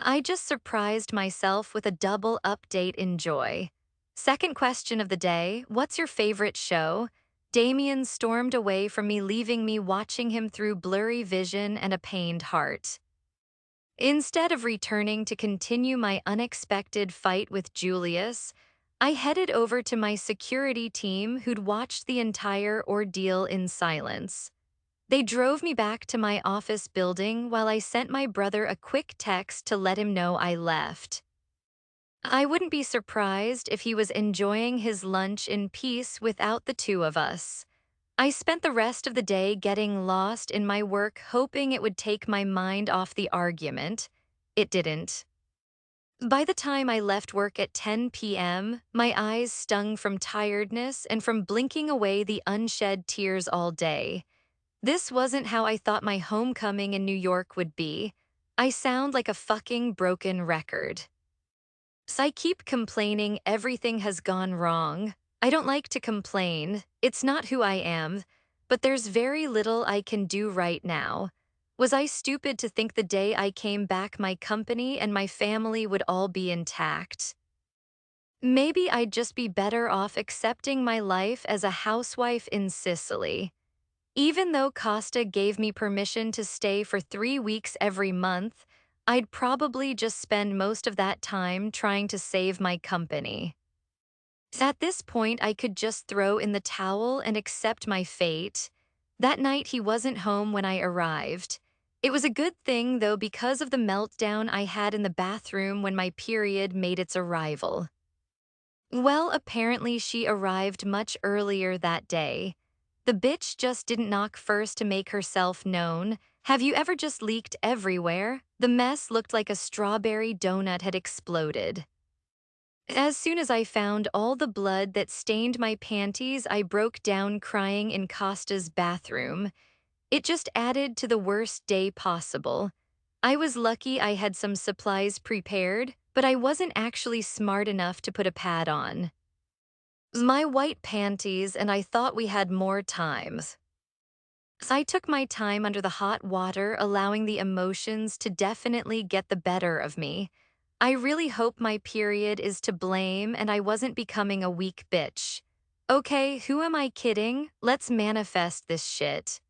I just surprised myself with a double update in joy. Second question of the day, what's your favorite show? Damien stormed away from me, leaving me watching him through blurry vision and a pained heart. Instead of returning to continue my unexpected fight with Julius, I headed over to my security team who'd watched the entire ordeal in silence. They drove me back to my office building while I sent my brother a quick text to let him know I left. I wouldn't be surprised if he was enjoying his lunch in peace without the two of us. I spent the rest of the day getting lost in my work, hoping it would take my mind off the argument. It didn't. By the time I left work at 10 p.m., my eyes stung from tiredness and from blinking away the unshed tears all day. This wasn't how I thought my homecoming in New York would be. I sound like a fucking broken record. So I keep complaining everything has gone wrong. I don't like to complain. It's not who I am. But there's very little I can do right now. Was I stupid to think the day I came back my company and my family would all be intact? Maybe I'd just be better off accepting my life as a housewife in Sicily. Even though Costa gave me permission to stay for 3 weeks every month, I'd probably just spend most of that time trying to save my company. At this point, I could just throw in the towel and accept my fate. That night, he wasn't home when I arrived. It was a good thing, though, because of the meltdown I had in the bathroom when my period made its arrival. Well, apparently she arrived much earlier that day. The bitch just didn't knock first to make herself known. Have you ever just leaked everywhere? The mess looked like a strawberry donut had exploded. As soon as I found all the blood that stained my panties, I broke down crying in Costa's bathroom. It just added to the worst day possible. I was lucky I had some supplies prepared, but I wasn't actually smart enough to put a pad on my white panties, and I thought we had more times. So I took my time under the hot water, allowing the emotions to definitely get the better of me. I really hope my period is to blame and I wasn't becoming a weak bitch. Okay, who am I kidding? Let's manifest this shit.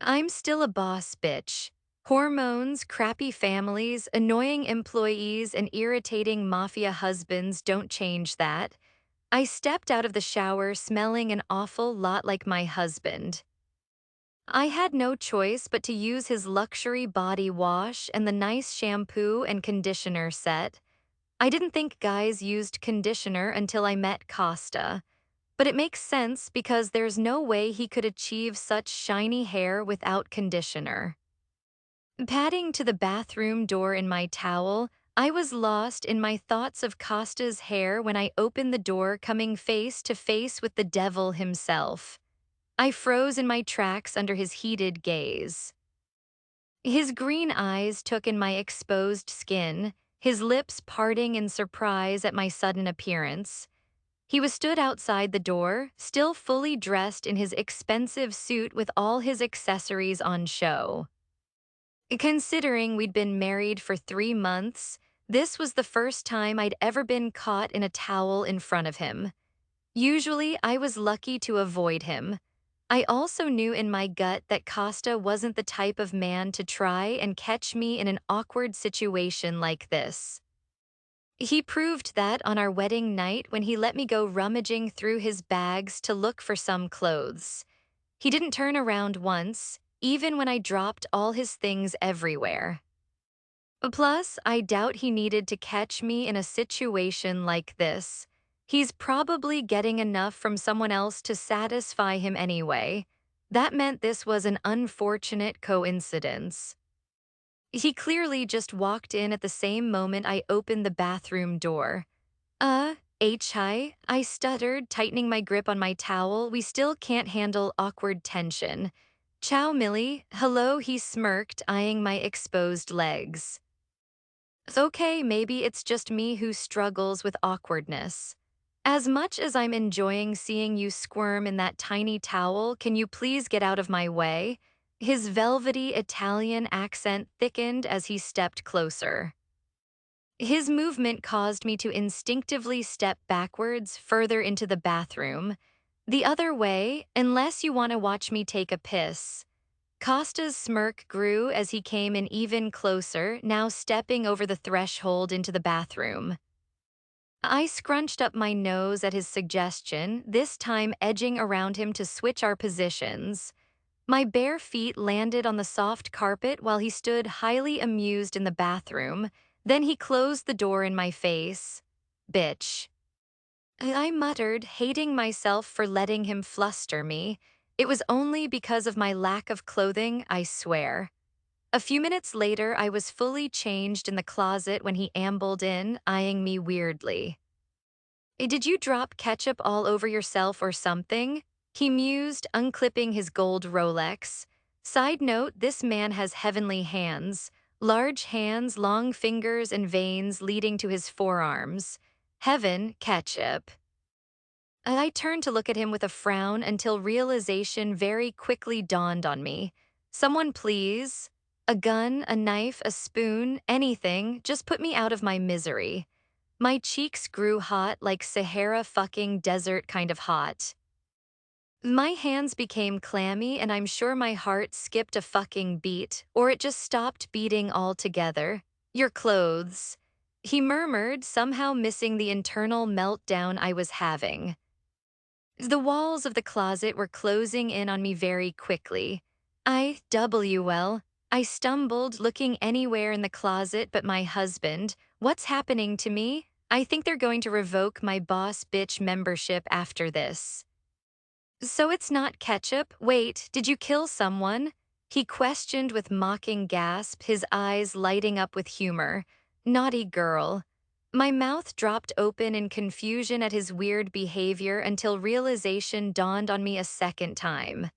I'm still a boss bitch. Hormones, crappy families, annoying employees, and irritating mafia husbands don't change that. I stepped out of the shower smelling an awful lot like my husband. I had no choice but to use his luxury body wash and the nice shampoo and conditioner set. I didn't think guys used conditioner until I met Costa. But it makes sense because there's no way he could achieve such shiny hair without conditioner. Padding to the bathroom door in my towel, I was lost in my thoughts of Costa's hair when I opened the door, coming face to face with the devil himself. I froze in my tracks under his heated gaze. His green eyes took in my exposed skin, his lips parting in surprise at my sudden appearance. He was stood outside the door, still fully dressed in his expensive suit with all his accessories on show. Considering we'd been married for 3 months, this was the first time I'd ever been caught in a towel in front of him. Usually, I was lucky to avoid him. I also knew in my gut that Costa wasn't the type of man to try and catch me in an awkward situation like this. He proved that on our wedding night when he let me go rummaging through his bags to look for some clothes. He didn't turn around once, even when I dropped all his things everywhere. Plus, I doubt he needed to catch me in a situation like this. He's probably getting enough from someone else to satisfy him anyway. That meant this was an unfortunate coincidence. He clearly just walked in at the same moment I opened the bathroom door. Hi, I stuttered, tightening my grip on my towel. We still can't handle awkward tension. Ciao, Millie. Hello, he smirked, eyeing my exposed legs. Okay, maybe it's just me who struggles with awkwardness. As much as I'm enjoying seeing you squirm in that tiny towel, can you please get out of my way? His velvety Italian accent thickened as he stepped closer. His movement caused me to instinctively step backwards further into the bathroom. The other way, unless you want to watch me take a piss. Costa's smirk grew as he came in even closer, now stepping over the threshold into the bathroom. I scrunched up my nose at his suggestion, this time edging around him to switch our positions. My bare feet landed on the soft carpet while he stood highly amused in the bathroom. Then he closed the door in my face. Bitch. I muttered, hating myself for letting him fluster me. It was only because of my lack of clothing, I swear. A few minutes later, I was fully changed in the closet when he ambled in, eyeing me weirdly. Did you drop ketchup all over yourself or something? He mused, unclipping his gold Rolex. Side note, this man has heavenly hands. Large hands, long fingers, and veins leading to his forearms. Heaven, ketchup. I turned to look at him with a frown until realization very quickly dawned on me. Someone please? A gun, a knife, a spoon, anything, just put me out of my misery. My cheeks grew hot like Sahara fucking desert kind of hot. My hands became clammy and I'm sure my heart skipped a fucking beat, or it just stopped beating altogether. Your clothes. He murmured, somehow missing the internal meltdown I was having. The walls of the closet were closing in on me very quickly. I stumbled, looking anywhere in the closet but my husband. What's happening to me? I think they're going to revoke my boss bitch membership after this. So it's not ketchup? Wait, did you kill someone? He questioned with mocking gasp, his eyes lighting up with humor. Naughty girl. My mouth dropped open in confusion at his weird behavior until realization dawned on me a second time.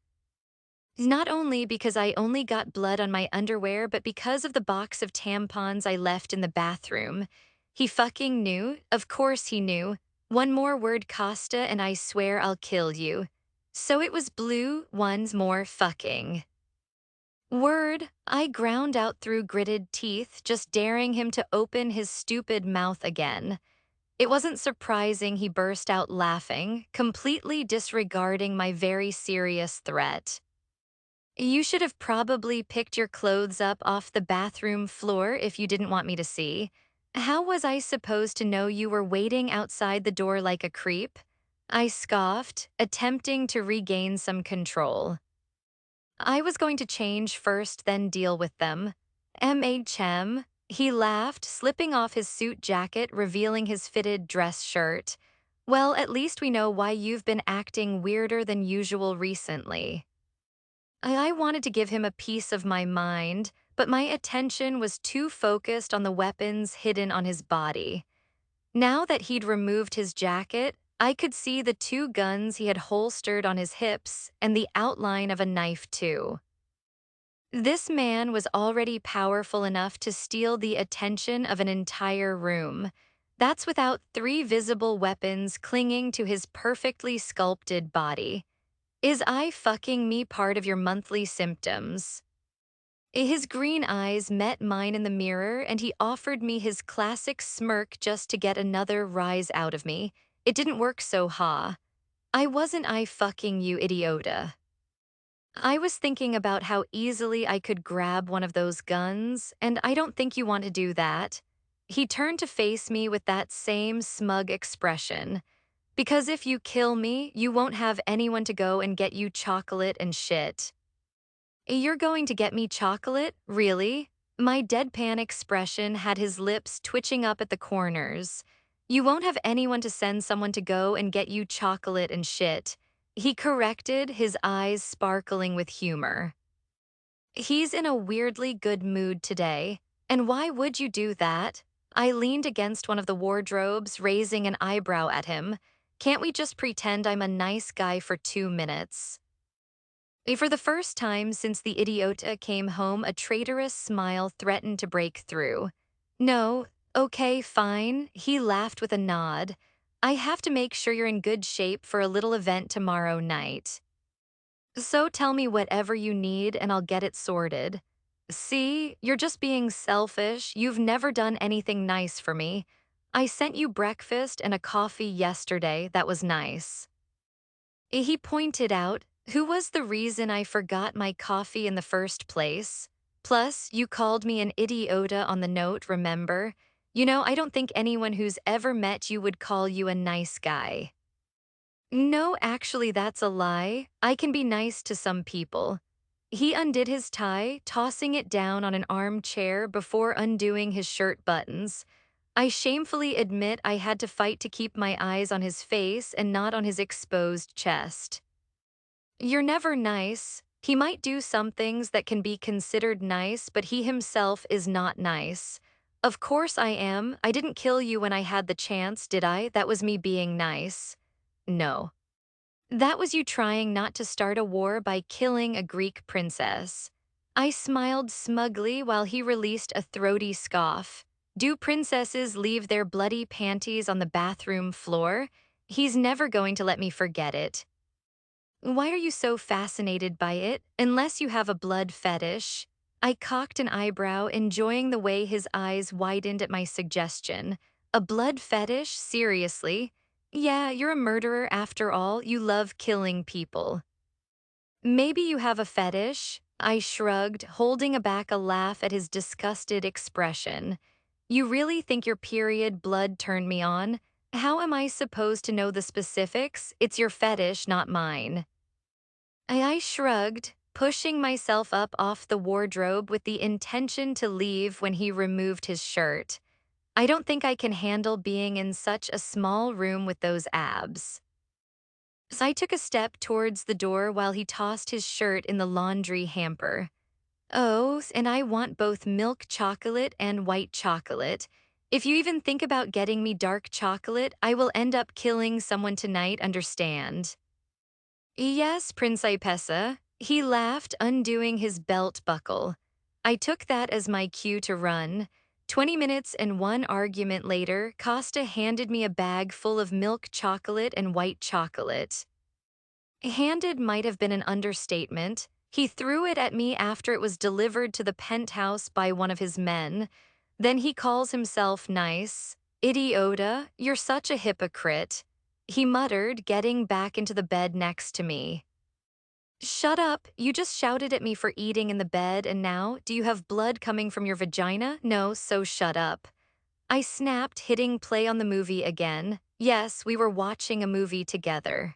Not only because I only got blood on my underwear, but because of the box of tampons I left in the bathroom. He fucking knew. Of course he knew. One more word, Costa, and I swear I'll kill you. So it was blue, one's more fucking. Word, I ground out through gritted teeth, just daring him to open his stupid mouth again. It wasn't surprising he burst out laughing, completely disregarding my very serious threat. You should have probably picked your clothes up off the bathroom floor if you didn't want me to see. How was I supposed to know you were waiting outside the door like a creep? I scoffed, attempting to regain some control. I was going to change first, then deal with them. MHM. He laughed, slipping off his suit jacket, revealing his fitted dress shirt. Well, at least we know why you've been acting weirder than usual recently. I wanted to give him a piece of my mind, but my attention was too focused on the weapons hidden on his body. Now that he'd removed his jacket, I could see the two guns he had holstered on his hips and the outline of a knife too. This man was already powerful enough to steal the attention of an entire room. That's without three visible weapons clinging to his perfectly sculpted body. Is I fucking me part of your monthly symptoms? His green eyes met mine in the mirror and he offered me his classic smirk just to get another rise out of me. It didn't work so ha. I wasn't I fucking you idiota. I was thinking about how easily I could grab one of those guns, and I don't think you want to do that. He turned to face me with that same smug expression. Because if you kill me, you won't have anyone to go and get you chocolate and shit. You're going to get me chocolate? Really? My deadpan expression had his lips twitching up at the corners. You won't have anyone to send someone to go and get you chocolate and shit. He corrected, his eyes sparkling with humor. He's in a weirdly good mood today. And why would you do that? I leaned against one of the wardrobes, raising an eyebrow at him. Can't we just pretend I'm a nice guy for 2 minutes? For the first time since the idiota came home, a traitorous smile threatened to break through. No, okay, fine, he laughed with a nod. I have to make sure you're in good shape for a little event tomorrow night. So tell me whatever you need and I'll get it sorted. See, you're just being selfish. You've never done anything nice for me. I sent you breakfast and a coffee yesterday that was nice. He pointed out, who was the reason I forgot my coffee in the first place? Plus, you called me an idiota on the note, remember? You know, I don't think anyone who's ever met you would call you a nice guy. No, actually, that's a lie. I can be nice to some people. He undid his tie, tossing it down on an armchair before undoing his shirt buttons. I shamefully admit I had to fight to keep my eyes on his face and not on his exposed chest. You're never nice. He might do some things that can be considered nice, but he himself is not nice. Of course I am. I didn't kill you when I had the chance, did I? That was me being nice. No. That was you trying not to start a war by killing a Greek princess. I smiled smugly while he released a throaty scoff. Do princesses leave their bloody panties on the bathroom floor? He's never going to let me forget it. Why are you so fascinated by it, unless you have a blood fetish? I cocked an eyebrow, enjoying the way his eyes widened at my suggestion. A blood fetish? Seriously? Yeah, you're a murderer after all. You love killing people. Maybe you have a fetish? I shrugged, holding back a laugh at his disgusted expression. You really think your period blood turned me on? How am I supposed to know the specifics? It's your fetish, not mine. I shrugged, pushing myself up off the wardrobe with the intention to leave when he removed his shirt. I don't think I can handle being in such a small room with those abs. So I took a step towards the door while he tossed his shirt in the laundry hamper. Oh, and I want both milk chocolate and white chocolate. If you even think about getting me dark chocolate, I will end up killing someone tonight, understand? Yes, Principessa. He laughed, undoing his belt buckle. I took that as my cue to run. 20 minutes and one argument later, Costa handed me a bag full of milk chocolate and white chocolate. Handed might have been an understatement. He threw it at me after it was delivered to the penthouse by one of his men. Then he calls himself nice. Idiota, you're such a hypocrite. He muttered, getting back into the bed next to me. Shut up, you just shouted at me for eating in the bed and now, do you have blood coming from your vagina? No, so shut up. I snapped, hitting play on the movie again. Yes, we were watching a movie together.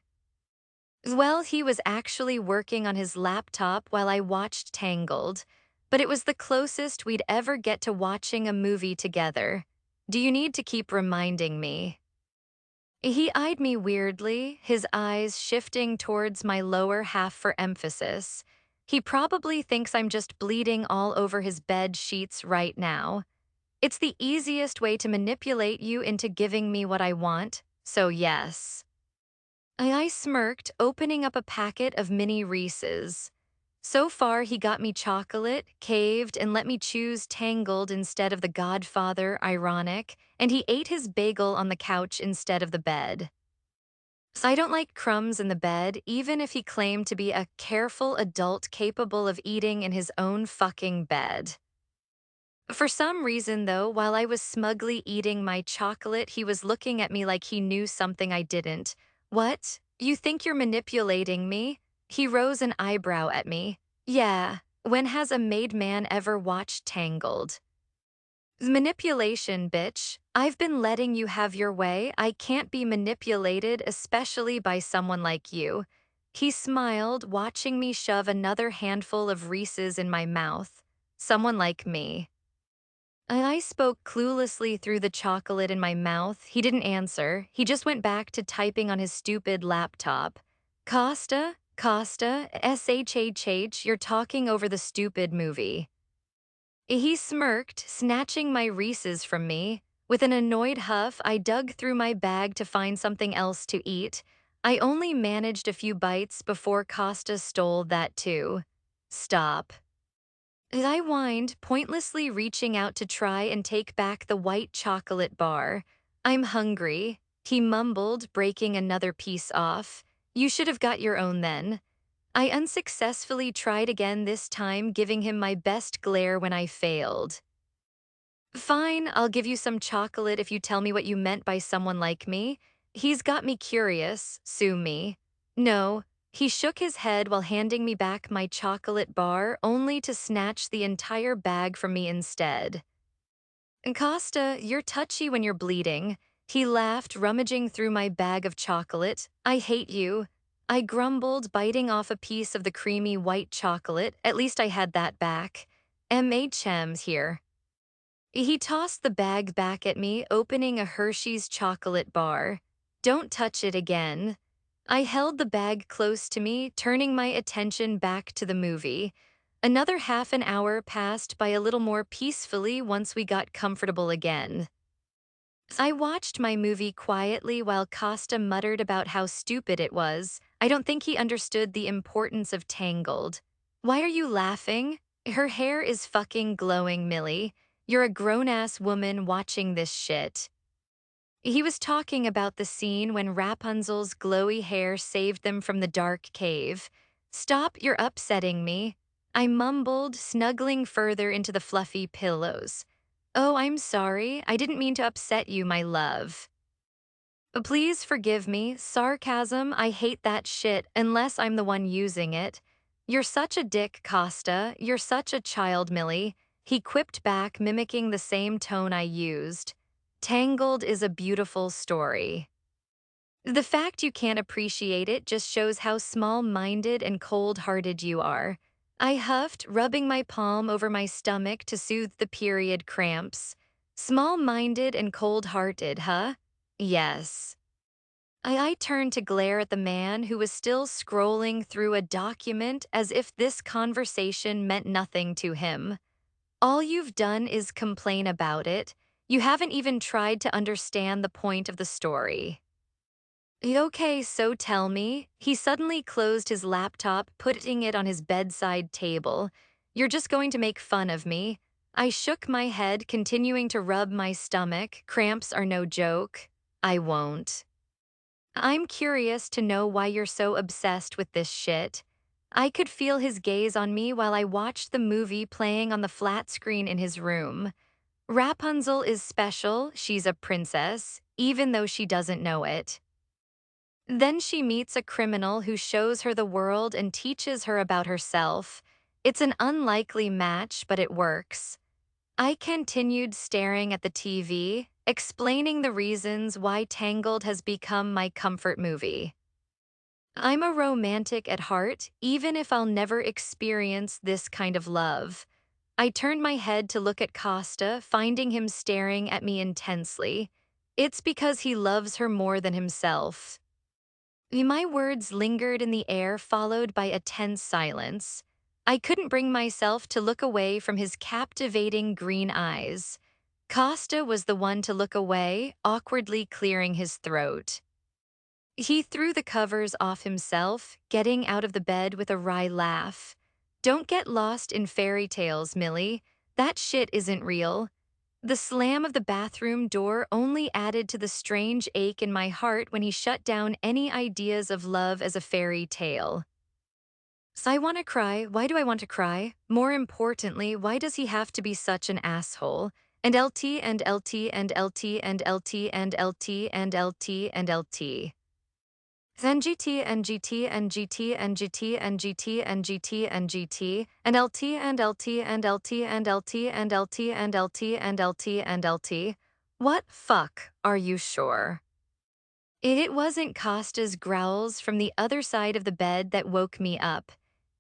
Well, he was actually working on his laptop while I watched Tangled, but it was the closest we'd ever get to watching a movie together. Do you need to keep reminding me? He eyed me weirdly, his eyes shifting towards my lower half for emphasis. He probably thinks I'm just bleeding all over his bed sheets right now. It's the easiest way to manipulate you into giving me what I want, so yes. I smirked, opening up a packet of mini Reese's. So far, he got me chocolate, caved, and let me choose Tangled instead of The Godfather, ironic, and he ate his bagel on the couch instead of the bed. So I don't like crumbs in the bed, even if he claimed to be a careful adult capable of eating in his own fucking bed. For some reason, though, while I was smugly eating my chocolate, he was looking at me like he knew something I didn't. What? You think you're manipulating me? He rose an eyebrow at me. Yeah, when has a made man ever watched Tangled? Manipulation, bitch. I've been letting you have your way. I can't be manipulated, especially by someone like you. He smiled, watching me shove another handful of Reese's in my mouth. Someone like me. I spoke cluelessly through the chocolate in my mouth. He didn't answer. He just went back to typing on his stupid laptop. Costa? Costa? SHHH, you're talking over the stupid movie. He smirked, snatching my Reese's from me. With an annoyed huff, I dug through my bag to find something else to eat. I only managed a few bites before Costa stole that too. Stop. I whined, pointlessly reaching out to try and take back the white chocolate bar. I'm hungry, he mumbled, breaking another piece off. You should have got your own then. I unsuccessfully tried again this time, giving him my best glare when I failed. Fine, I'll give you some chocolate if you tell me what you meant by someone like me. He's got me curious, sue me. No, he shook his head while handing me back my chocolate bar, only to snatch the entire bag from me instead. Costa, you're touchy when you're bleeding. He laughed, rummaging through my bag of chocolate. I hate you. I grumbled, biting off a piece of the creamy white chocolate. At least I had that back. MHM's here. He tossed the bag back at me, opening a Hershey's chocolate bar. Don't touch it again. I held the bag close to me, turning my attention back to the movie. Another half an hour passed by a little more peacefully once we got comfortable again. I watched my movie quietly while Costa muttered about how stupid it was. I don't think he understood the importance of Tangled. Why are you laughing? Her hair is fucking glowing, Millie. You're a grown-ass woman watching this shit. He was talking about the scene when Rapunzel's glowy hair saved them from the dark cave. Stop, you're upsetting me. I mumbled, snuggling further into the fluffy pillows. Oh, I'm sorry. I didn't mean to upset you, my love. Please forgive me. Sarcasm, I hate that shit unless I'm the one using it. You're such a dick, Costa. You're such a child, Millie. He quipped back, mimicking the same tone I used. Tangled is a beautiful story. The fact you can't appreciate it just shows how small-minded and cold-hearted you are. I huffed, rubbing my palm over my stomach to soothe the period cramps. Small-minded and cold-hearted, huh? Yes. I turned to glare at the man who was still scrolling through a document as if this conversation meant nothing to him. All you've done is complain about it. You haven't even tried to understand the point of the story. Okay, so tell me. He suddenly closed his laptop, putting it on his bedside table. You're just going to make fun of me. I shook my head, continuing to rub my stomach. Cramps are no joke. I won't. I'm curious to know why you're so obsessed with this shit. I could feel his gaze on me while I watched the movie playing on the flat screen in his room. Rapunzel is special, she's a princess, even though she doesn't know it. Then she meets a criminal who shows her the world and teaches her about herself. It's an unlikely match, but it works. I continued staring at the TV, explaining the reasons why Tangled has become my comfort movie. I'm a romantic at heart, even if I'll never experience this kind of love. I turned my head to look at Costa, finding him staring at me intensely. It's because he loves her more than himself. My words lingered in the air, followed by a tense silence. I couldn't bring myself to look away from his captivating green eyes. Costa was the one to look away, awkwardly clearing his throat. He threw the covers off himself, getting out of the bed with a wry laugh. Don't get lost in fairy tales, Millie. That shit isn't real. The slam of the bathroom door only added to the strange ache in my heart when he shut down any ideas of love as a fairy tale. So I want to cry. Why do I want to cry? More importantly, why does he have to be such an asshole? And LT and LT and LT and LT and LT and LT and LT. NGT and GT and GT and GT and GT and GT and GT and LT and LT and LT and LT and LT and LT and LT and LT. What fuck are you sure? It wasn't Costa's growls from the other side of the bed that woke me up.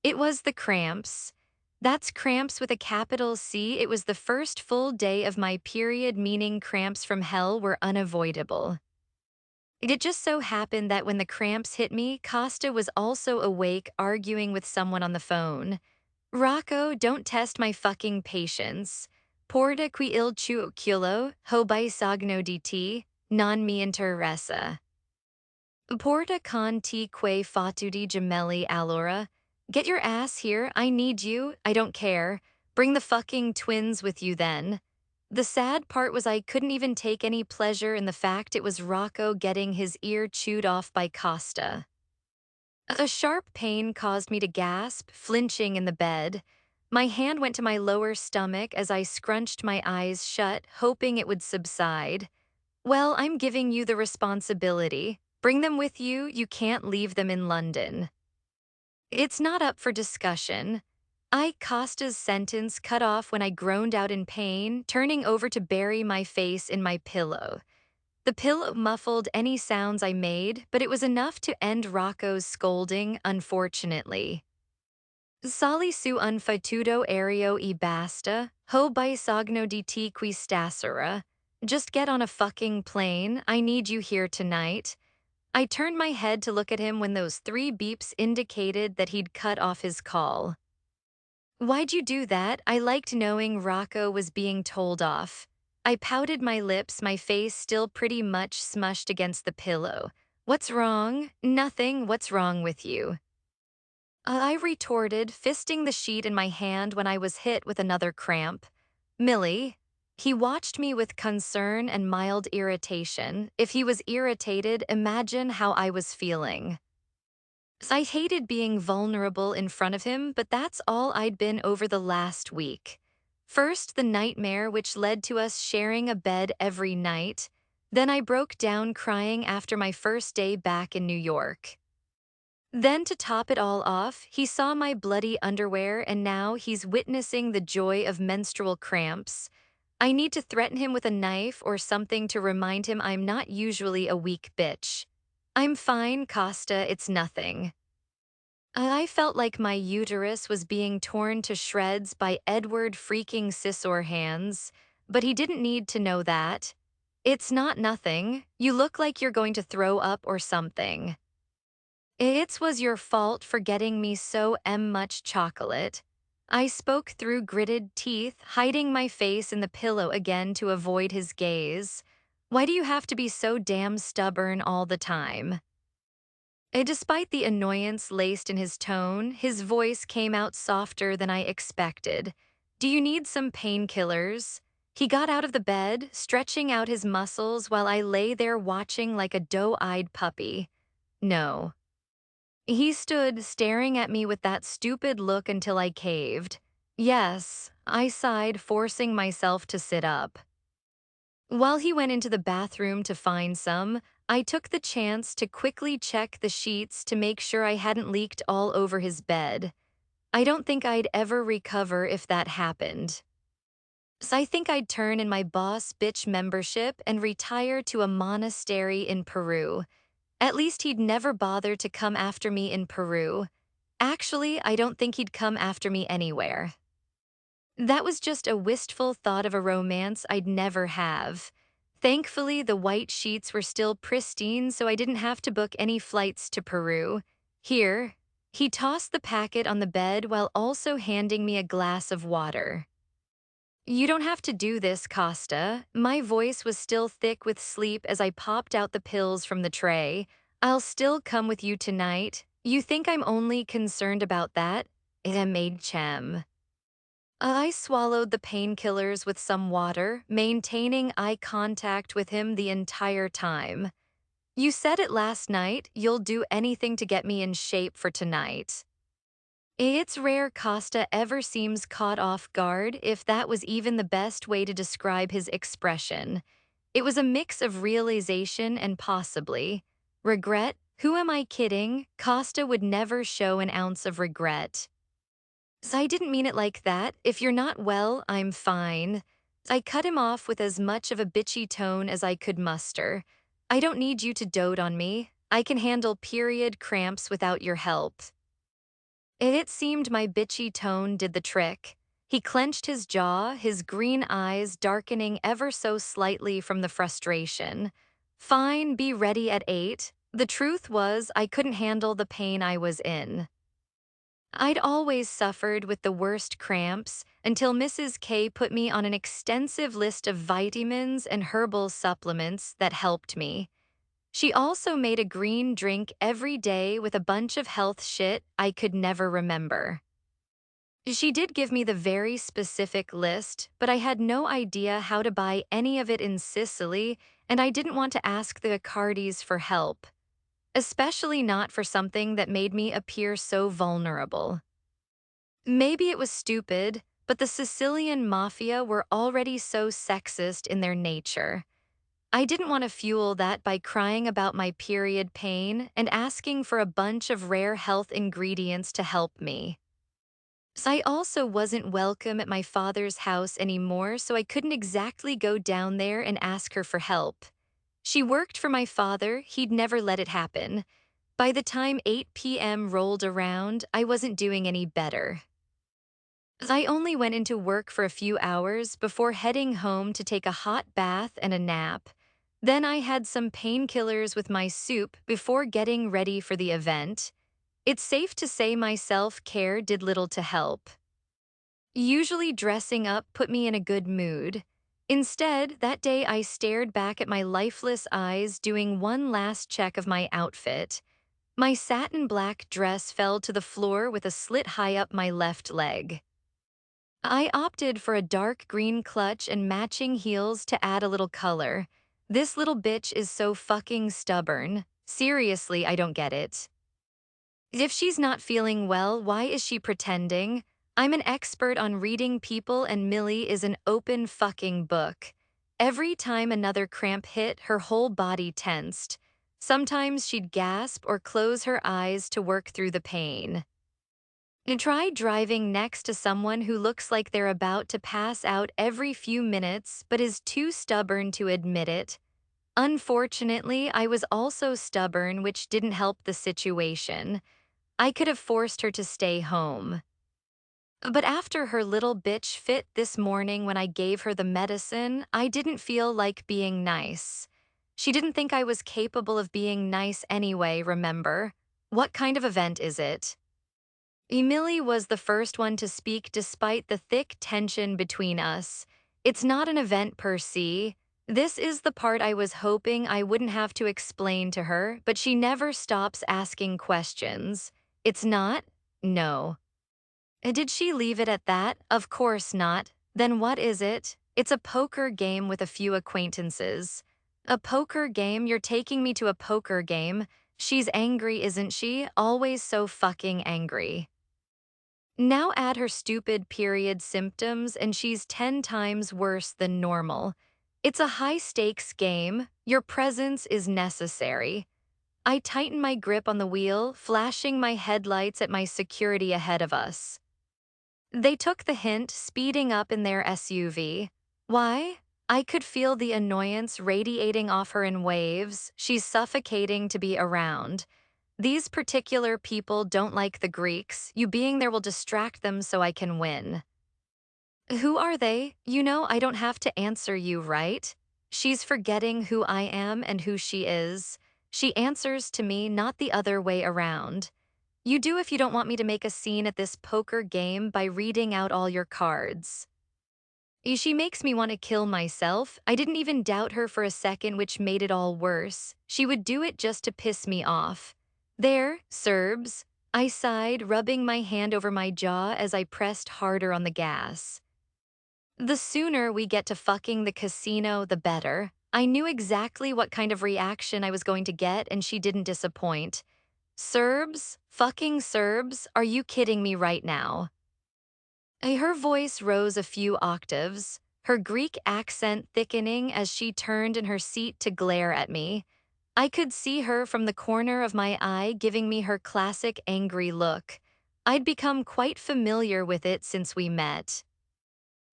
It was the cramps. That's cramps with a capital C. It was the first full day of my period, meaning cramps from hell were unavoidable. It just so happened that when the cramps hit me, Costa was also awake, arguing with someone on the phone. Rocco, don't test my fucking patience. Porta qui il culo, hobai sagno di ti, non mi interessa. Porta con ti que fatudi gemelli allora. Get your ass here, I need you, I don't care. Bring the fucking twins with you then. The sad part was I couldn't even take any pleasure in the fact it was Rocco getting his ear chewed off by Costa. A sharp pain caused me to gasp, flinching in the bed. My hand went to my lower stomach as I scrunched my eyes shut, hoping it would subside. Well, I'm giving you the responsibility. Bring them with you, you can't leave them in London. It's not up for discussion. Costa's sentence cut off when I groaned out in pain, turning over to bury my face in my pillow. The pillow muffled any sounds I made, but it was enough to end Rocco's scolding, unfortunately. Sali su un fatuto aereo e basta, ho bisogno di te qui stasera. Just get on a fucking plane, I need you here tonight. I turned my head to look at him when those three beeps indicated that he'd cut off his call. Why'd you do that? I liked knowing Rocco was being told off. I pouted my lips, my face still pretty much smushed against the pillow. What's wrong? Nothing. What's wrong with you? I retorted, fisting the sheet in my hand when I was hit with another cramp. Millie. He watched me with concern and mild irritation. If he was irritated, imagine how I was feeling. I hated being vulnerable in front of him, but that's all I'd been over the last week. First, the nightmare which led to us sharing a bed every night. Then I broke down crying after my first day back in New York. Then to top it all off, he saw my bloody underwear and now he's witnessing the joy of menstrual cramps. I need to threaten him with a knife or something to remind him I'm not usually a weak bitch. I'm fine, Costa, it's nothing. I felt like my uterus was being torn to shreds by Edward freaking Scissor hands, but he didn't need to know that. It's not nothing. You look like you're going to throw up or something. It was your fault for getting me so much chocolate. I spoke through gritted teeth, hiding my face in the pillow again to avoid his gaze. Why do you have to be so damn stubborn all the time? Despite the annoyance laced in his tone, his voice came out softer than I expected. Do you need some painkillers? He got out of the bed, stretching out his muscles while I lay there watching like a doe-eyed puppy. No. He stood staring at me with that stupid look until I caved. Yes, I sighed, forcing myself to sit up. While he went into the bathroom to find some, I took the chance to quickly check the sheets to make sure I hadn't leaked all over his bed. I don't think I'd ever recover if that happened. So I think I'd turn in my boss bitch membership and retire to a monastery in Peru. At least he'd never bother to come after me in Peru. Actually, I don't think he'd come after me anywhere. That was just a wistful thought of a romance I'd never have. Thankfully, the white sheets were still pristine, so I didn't have to book any flights to Peru. Here, he tossed the packet on the bed while also handing me a glass of water. You don't have to do this, Costa. My voice was still thick with sleep as I popped out the pills from the tray. I'll still come with you tonight. You think I'm only concerned about that? It made chem. I swallowed the painkillers with some water, maintaining eye contact with him the entire time. You said it last night, you'll do anything to get me in shape for tonight. It's rare Costa ever seems caught off guard, if that was even the best way to describe his expression. It was a mix of realization and possibly regret. Who am I kidding? Costa would never show an ounce of regret. So I didn't mean it like that. If you're not well, I'm fine. I cut him off with as much of a bitchy tone as I could muster. I don't need you to dote on me. I can handle period cramps without your help. It seemed my bitchy tone did the trick. He clenched his jaw, his green eyes darkening ever so slightly from the frustration. Fine, be ready at 8. The truth was, I couldn't handle the pain I was in. I'd always suffered with the worst cramps until Mrs. K put me on an extensive list of vitamins and herbal supplements that helped me. She also made a green drink every day with a bunch of health shit I could never remember. She did give me the very specific list, but I had no idea how to buy any of it in Sicily, and I didn't want to ask the Accardis for help. especially not for something that made me appear so vulnerable. Maybe it was stupid, but the Sicilian Mafia were already so sexist in their nature. I didn't want to fuel that by crying about my period pain and asking for a bunch of rare health ingredients to help me. I also wasn't welcome at my father's house anymore, so I couldn't exactly go down there and ask her for help. She worked for my father, he'd never let it happen. By the time 8 p.m. rolled around, I wasn't doing any better. I only went into work for a few hours before heading home to take a hot bath and a nap. Then I had some painkillers with my soup before getting ready for the event. It's safe to say my self-care did little to help. Usually dressing up put me in a good mood. Instead, that day I stared back at my lifeless eyes doing one last check of my outfit. My satin black dress fell to the floor with a slit high up my left leg. I opted for a dark green clutch and matching heels to add a little color. This little bitch is so fucking stubborn. Seriously, I don't get it. If she's not feeling well, why is she pretending? I'm an expert on reading people and Millie is an open fucking book. Every time another cramp hit, her whole body tensed. Sometimes she'd gasp or close her eyes to work through the pain. Try driving next to someone who looks like they're about to pass out every few minutes but is too stubborn to admit it. Unfortunately, I was also stubborn, which didn't help the situation. I could have forced her to stay home. But after her little bitch fit this morning when I gave her the medicine, I didn't feel like being nice. She didn't think I was capable of being nice anyway, remember? What kind of event is it? Emily was the first one to speak despite the thick tension between us. It's not an event per se. This is the part I was hoping I wouldn't have to explain to her, but she never stops asking questions. It's not? No. Did she leave it at that? Of course not. Then what is it? It's a poker game with a few acquaintances. A poker game? You're taking me to a poker game? She's angry, isn't she? Always so fucking angry. Now add her stupid period symptoms and she's 10 times worse than normal. It's a high-stakes game. Your presence is necessary. I tighten my grip on the wheel, flashing my headlights at my security ahead of us. They took the hint, speeding up in their SUV. Why? I could feel the annoyance radiating off her in waves. She's suffocating to be around. These particular people don't like the Greeks. You being there will distract them so I can win. Who are they? You know I don't have to answer you, right? She's forgetting who I am and who she is. She answers to me, not the other way around. You do if you don't want me to make a scene at this poker game by reading out all your cards. She makes me want to kill myself. I didn't even doubt her for a second, which made it all worse. She would do it just to piss me off. There, Serbs. I sighed, rubbing my hand over my jaw as I pressed harder on the gas. The sooner we get to fucking the casino, the better. I knew exactly what kind of reaction I was going to get, and she didn't disappoint. Serbs? Fucking Serbs? Are you kidding me right now? Her voice rose a few octaves, her Greek accent thickening as she turned in her seat to glare at me. I could see her from the corner of my eye giving me her classic angry look. I'd become quite familiar with it since we met.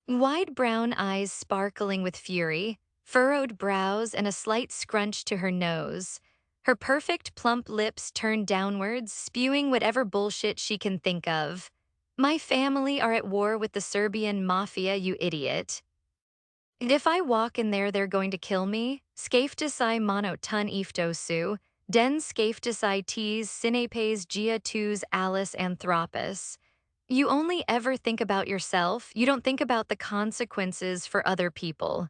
Wide brown eyes sparkling with fury, furrowed brows and a slight scrunch to her nose. Her perfect plump lips turned downwards, spewing whatever bullshit she can think of. My family are at war with the Serbian Mafia, you idiot. If I walk in there, they're going to kill me. Skaiftisai mono ton iftosu, den skaiftisai tes sinapes gia tus alice anthropos. You only ever think about yourself, you don't think about the consequences for other people.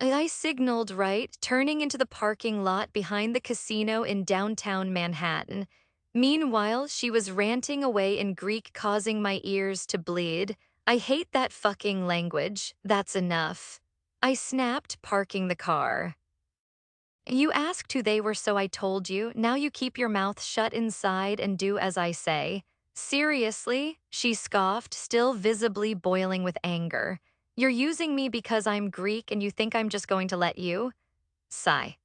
I signaled right, turning into the parking lot behind the casino in downtown Manhattan. Meanwhile, she was ranting away in Greek, causing my ears to bleed. I hate that fucking language. That's enough. I snapped, parking the car. You asked who they were, so I told you. Now you keep your mouth shut inside and do as I say. Seriously? She scoffed, still visibly boiling with anger. You're using me because I'm Greek and you think I'm just going to let you? Sigh.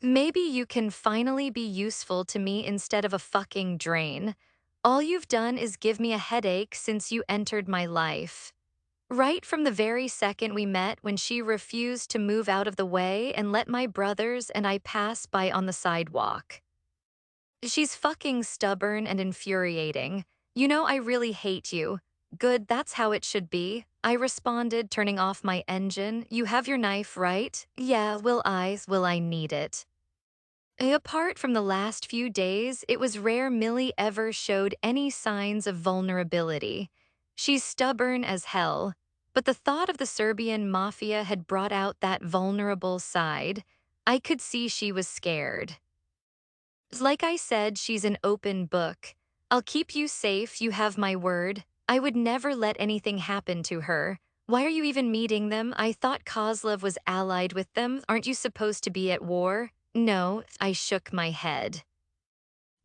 Maybe you can finally be useful to me instead of a fucking drain. All you've done is give me a headache since you entered my life. Right from the very second we met, when she refused to move out of the way and let my brothers and I pass by on the sidewalk. She's fucking stubborn and infuriating. You know, I really hate you. Good, that's how it should be. I responded, turning off my engine. You have your knife, right? Yeah, will I need it? Apart from the last few days, it was rare Millie ever showed any signs of vulnerability. She's stubborn as hell, but the thought of the Serbian mafia had brought out that vulnerable side. I could see she was scared. Like I said, she's an open book. I'll keep you safe, you have my word. I would never let anything happen to her. Why are you even meeting them? I thought Kozlov was allied with them. Aren't you supposed to be at war? No, I shook my head.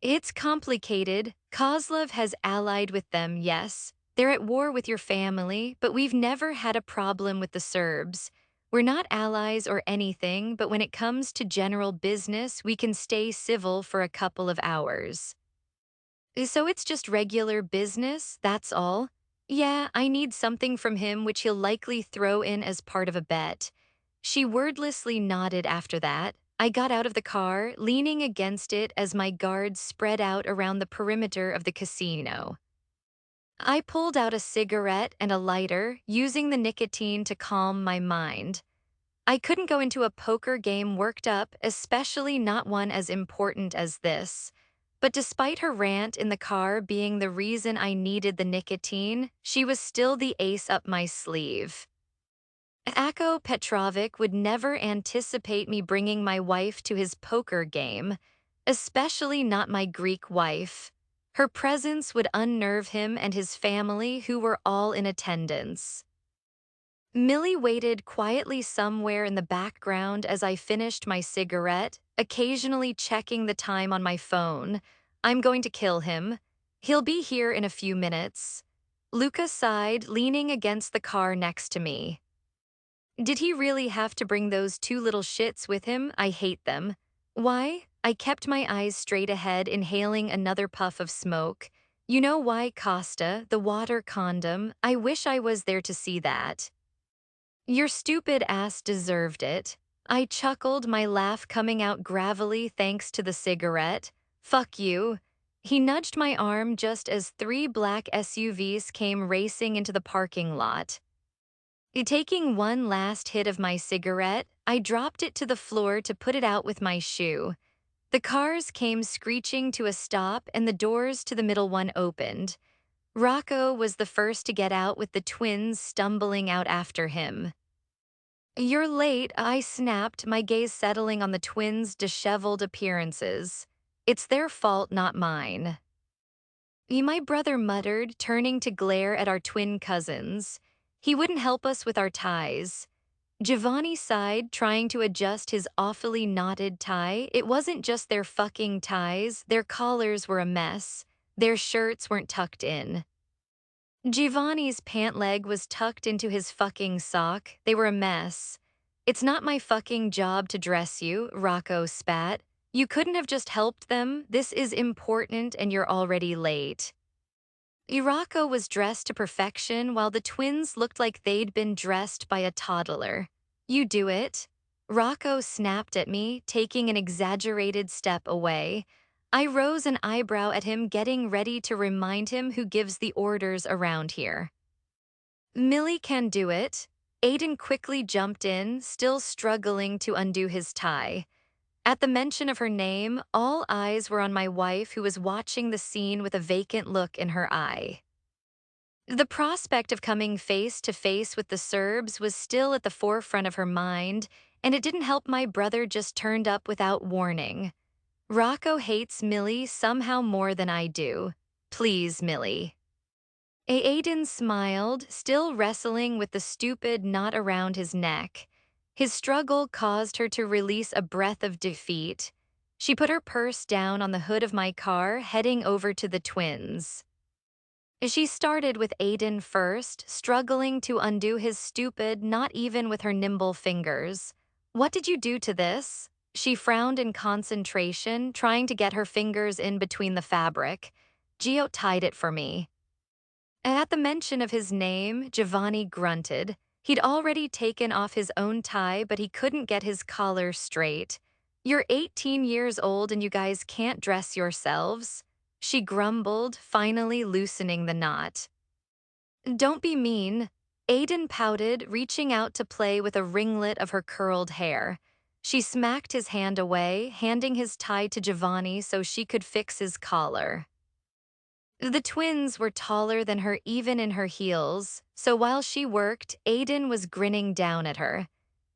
It's complicated. Kozlov has allied with them, yes. They're at war with your family, but we've never had a problem with the Serbs. We're not allies or anything, but when it comes to general business, we can stay civil for a couple of hours. So it's just regular business, that's all? Yeah, I need something from him which he'll likely throw in as part of a bet. She wordlessly nodded after that. I got out of the car, leaning against it as my guards spread out around the perimeter of the casino. I pulled out a cigarette and a lighter, using the nicotine to calm my mind. I couldn't go into a poker game worked up, especially not one as important as this. But despite her rant in the car being the reason I needed the nicotine, she was still the ace up my sleeve. Ako Petrovic would never anticipate me bringing my wife to his poker game, especially not my Greek wife. Her presence would unnerve him and his family, who were all in attendance. Millie waited quietly somewhere in the background as I finished my cigarette, occasionally checking the time on my phone. I'm going to kill him. He'll be here in a few minutes. Luca sighed, leaning against the car next to me. Did he really have to bring those two little shits with him? I hate them. Why? I kept my eyes straight ahead, inhaling another puff of smoke. You know why, Costa, the water condom? I wish I was there to see that. Your stupid ass deserved it. I chuckled, my laugh coming out gravelly thanks to the cigarette. Fuck you. He nudged my arm just as three black SUVs came racing into the parking lot. Taking one last hit of my cigarette, I dropped it to the floor to put it out with my shoe. The cars came screeching to a stop and the doors to the middle one opened. Rocco was the first to get out, with the twins stumbling out after him. You're late, I snapped, my gaze settling on the twins' disheveled appearances. It's their fault, not mine. My brother muttered, turning to glare at our twin cousins. He wouldn't help us with our ties. Giovanni sighed, trying to adjust his awfully knotted tie. It wasn't just their fucking ties, their collars were a mess. Their shirts weren't tucked in. Giovanni's pant leg was tucked into his fucking sock. They were a mess. It's not my fucking job to dress you, Rocco spat. You couldn't have just helped them. This is important and you're already late. Rocco was dressed to perfection while the twins looked like they'd been dressed by a toddler. You do it. Rocco snapped at me, taking an exaggerated step away. I rose an eyebrow at him, getting ready to remind him who gives the orders around here. Millie can do it. Aiden quickly jumped in, still struggling to undo his tie. At the mention of her name, all eyes were on my wife, who was watching the scene with a vacant look in her eye. The prospect of coming face to face with the Serbs was still at the forefront of her mind, and it didn't help my brother just turned up without warning. Rocco hates Millie somehow more than I do. Please, Millie. Aiden smiled, still wrestling with the stupid knot around his neck. His struggle caused her to release a breath of defeat. She put her purse down on the hood of my car, heading over to the twins. She started with Aiden first, struggling to undo his stupid, not even with her nimble fingers. What did you do to this? She frowned in concentration, trying to get her fingers in between the fabric. Gio tied it for me. At the mention of his name, Giovanni grunted. He'd already taken off his own tie, but he couldn't get his collar straight. You're 18 years old and you guys can't dress yourselves. She grumbled, finally loosening the knot. Don't be mean. Aiden pouted, reaching out to play with a ringlet of her curled hair. She smacked his hand away, handing his tie to Giovanni so she could fix his collar. The twins were taller than her even in her heels, so while she worked, Aiden was grinning down at her.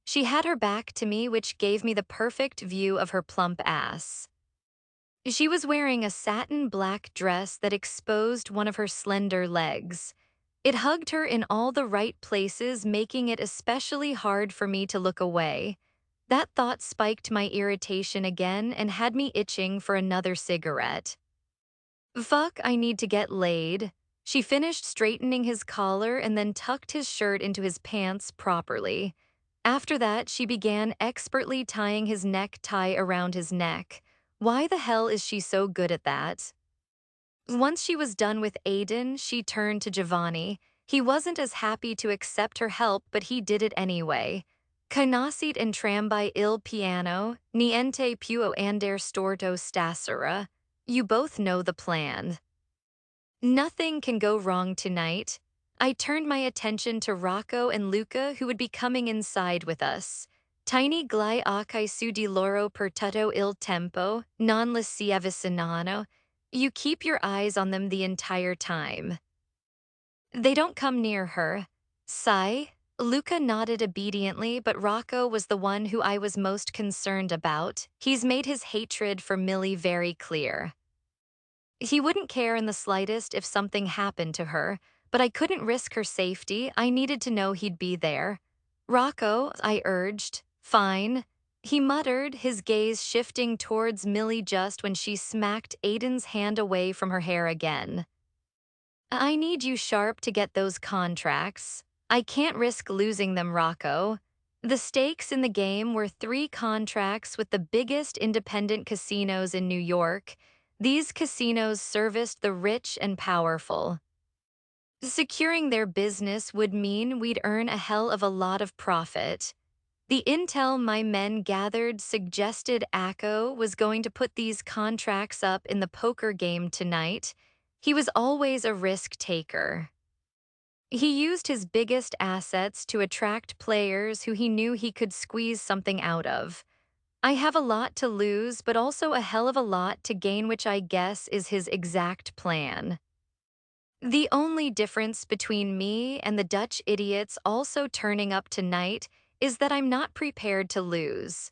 She had her back to me, which gave me the perfect view of her plump ass. She was wearing a satin black dress that exposed one of her slender legs. It hugged her in all the right places, making it especially hard for me to look away. That thought spiked my irritation again and had me itching for another cigarette. Fuck, I need to get laid. She finished straightening his collar and then tucked his shirt into his pants properly. After that, she began expertly tying his necktie around his neck. Why the hell is she so good at that? Once she was done with Aiden, she turned to Giovanni. He wasn't as happy to accept her help, but he did it anyway. Canasit entrambi il piano, niente più andare storto stasera. You both know the plan. Nothing can go wrong tonight. I turned my attention to Rocco and Luca, who would be coming inside with us. Tiny glai acai su di loro per tutto il tempo, non le si avvicinano. You keep your eyes on them the entire time. They don't come near her. Sai? Luca nodded obediently, but Rocco was the one who I was most concerned about. He's made his hatred for Millie very clear. He wouldn't care in the slightest if something happened to her, but I couldn't risk her safety. I needed to know he'd be there. Rocco, I urged. Fine. He muttered, his gaze shifting towards Millie just when she smacked Aiden's hand away from her hair again. I need you sharp to get those contracts. I can't risk losing them, Rocco. The stakes in the game were 3 contracts with the biggest independent casinos in New York. These casinos serviced the rich and powerful. Securing their business would mean we'd earn a hell of a lot of profit. The intel my men gathered suggested Akko was going to put these contracts up in the poker game tonight. He was always a risk taker. He used his biggest assets to attract players who he knew he could squeeze something out of. I have a lot to lose, but also a hell of a lot to gain, which I guess is his exact plan. The only difference between me and the Dutch idiots also turning up tonight is that I'm not prepared to lose.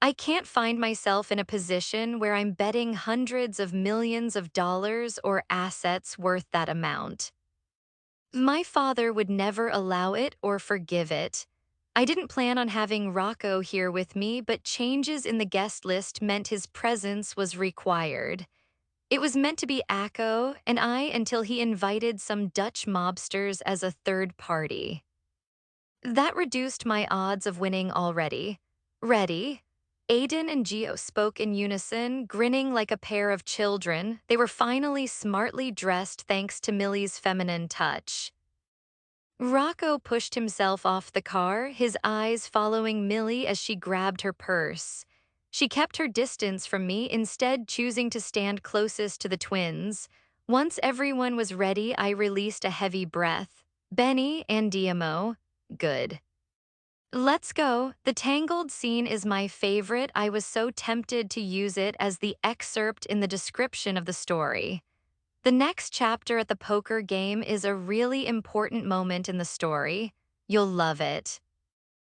I can't find myself in a position where I'm betting hundreds of millions of dollars or assets worth that amount. My father would never allow it or forgive it. I didn't plan on having Rocco here with me, but changes in the guest list meant his presence was required. It was meant to be Akko and I until he invited some Dutch mobsters as a third party. That reduced my odds of winning already. Ready? Aiden and Gio spoke in unison, grinning like a pair of children. They were finally smartly dressed thanks to Millie's feminine touch. Rocco pushed himself off the car, his eyes following Millie as she grabbed her purse. She kept her distance from me, instead choosing to stand closest to the twins. Once everyone was ready, I released a heavy breath. Benny and Diamo. Good. Let's go. The tangled scene is my favorite. I was so tempted to use it as the excerpt in the description of the story. The next chapter at the poker game is a really important moment in the story. You'll love it.